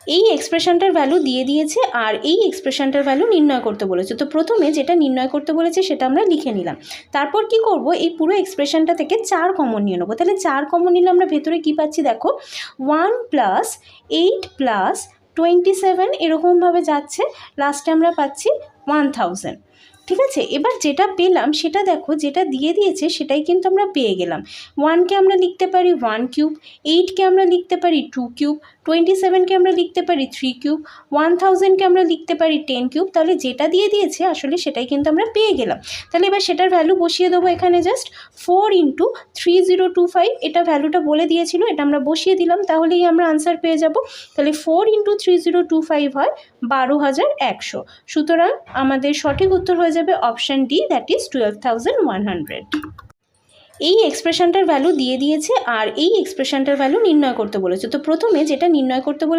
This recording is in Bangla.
এই এক্সপ্রেশনটার ভ্যালু দিয়ে দিয়েছে আর এই এক্সপ্রেশনটার ভ্যালু নির্ণয় করতে বলেছে। তো প্রথমে যেটা নির্ণয় করতে বলেছে সেটা আমরা লিখে নিলাম। তারপর কি করব, এই পুরো এক্সপ্রেশনটা থেকে 4 কমন নিয়ে নেবো। তাহলে 4 কমন নিলে আমরা ভেতরে কি পাচ্ছি দেখো, 1 + 8 + 27 এরকমভাবে যাচ্ছে, লাস্টে আমরা পাচ্ছি 1000। ঠিক আছে, এবার যেটা পেলাম সেটা দেখো, যেটা দিয়ে দিয়েছে সেটাই কিন্তু আমরা পেয়ে গেলাম। 1কে আমরা লিখতে পারি 1 কিউব, 8কে আমরা লিখতে পারি 2 কিউব, 27কে আমরা লিখতে পারি 3 কিউব, 1000কে আমরা লিখতে পারি 10 কিউব। তাহলে যেটা দিয়ে দিয়েছে আসলে সেটাই কিন্তু আমরা পেয়ে গেলাম। তাহলে এবার সেটার ভ্যালু বসিয়ে দেবো এখানে, জাস্ট 4 × 3025, এটা ভ্যালুটা বলে দিয়েছিল, এটা আমরা বসিয়ে দিলাম, তাহলেই আমরা আনসার পেয়ে যাব। তাহলে 4 × 3025 হয় 12100। সুতরাং আমাদের সঠিক উত্তর হয়ে যাবে অপশান ডি, দ্যাট ইজ 12100। এই এক্সপ্রেশনটার ভ্যালু দিয়ে দিয়েছে আর এই এক্সপ্রেশনটার ভ্যালু নির্ণয় করতে বলেছে। তো প্রথমে যেটা নির্ণয় করতে বলে